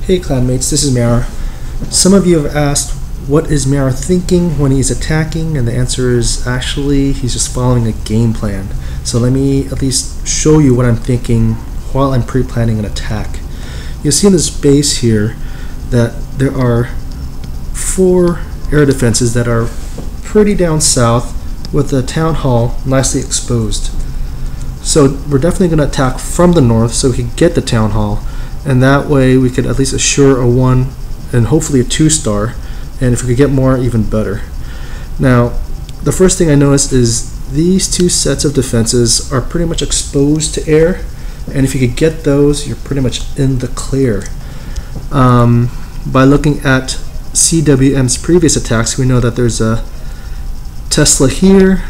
Hey clanmates, this is Mara. Some of you have asked, what is Mara thinking when he's attacking? And the answer is actually he's just following a game plan. So let me at least show you what I'm thinking while I'm pre-planning an attack. You'll see in this base here that there are 4 air defenses that are pretty down south with the town hall nicely exposed. So we're definitely going to attack from the north so we can get the town hall, and that way we could at least assure a 1 and hopefully a 2-star, and if we could get more, even better. Now the first thing I noticed is these 2 sets of defenses are pretty much exposed to air, and if you could get those, you're pretty much in the clear. By looking at CWM's previous attacks, we know that there's a Tesla here,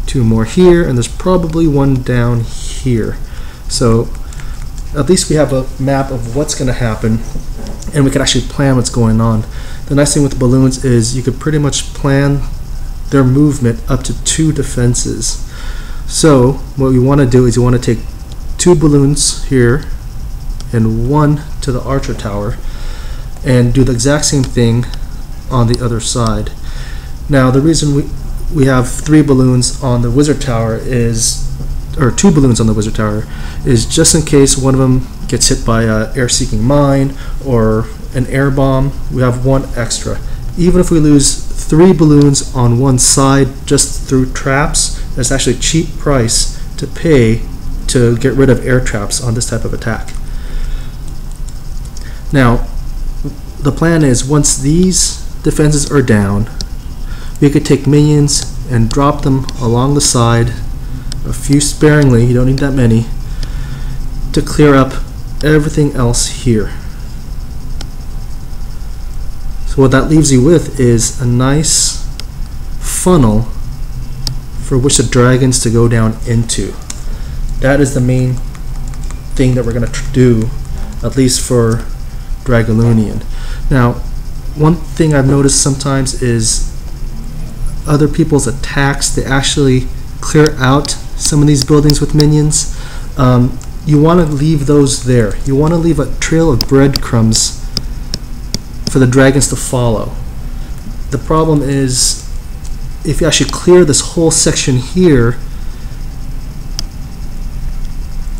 2 more here, and there's probably 1 down here. So at least we have a map of what's going to happen, and we can actually plan what's going on. The nice thing with the balloons is you could pretty much plan their movement up to 2 defenses. So what we want to do is you want to take 2 balloons here and 1 to the archer tower and do the exact same thing on the other side. Now the reason we have 3 balloons on the wizard tower is, or 2 balloons on the wizard tower, is just in case one of them gets hit by an air-seeking mine or an air bomb, we have 1 extra. Even if we lose 3 balloons on one side just through traps, that's actually a cheap price to pay to get rid of air traps on this type of attack. Now the plan is, once these defenses are down, we could take minions and drop them along the side, a few sparingly, you don't need that many, to clear up everything else here. So what that leaves you with is a nice funnel for which the dragons to go down into. That is the main thing that we're going to do, at least for Dragalunian. Now, one thing I've noticed sometimes is other people's attacks, they actually clear out some of these buildings with minions. You want to leave those there. You want to leave a trail of breadcrumbs for the dragons to follow. The problem is, if you actually clear this whole section here,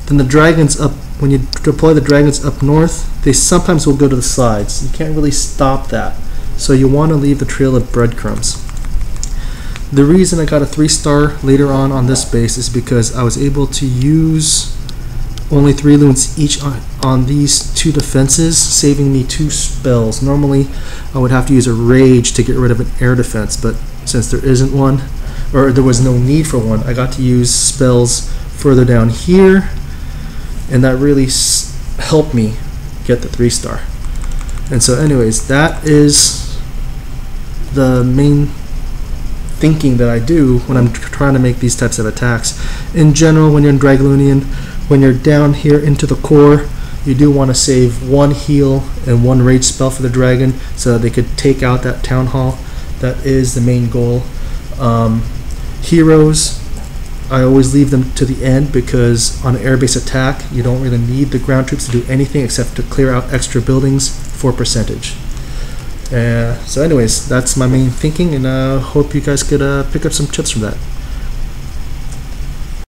then the dragons up, when you deploy the dragons up north, they sometimes will go to the sides. You can't really stop that. So you want to leave the trail of breadcrumbs. The reason I got a 3-star later on this base is because I was able to use only 3 loons each on these 2 defenses, saving me 2 spells. Normally I would have to use a rage to get rid of an air defense, but since there isn't one, or there was no need for one, I got to use spells further down here, and that really helped me get the 3-star. And so anyways, that is the main thinking that I do when I'm trying to make these types of attacks. In general, when you're in Dragalunian, when you're down here into the core, you do want to save 1 heal and 1 rage spell for the dragon so that they could take out that town hall. That is the main goal. Heroes, I always leave them to the end, because on an air-based attack you don't really need the ground troops to do anything except to clear out extra buildings for percentage. So anyways, that's my main thinking, and hope you guys could pick up some tips from that.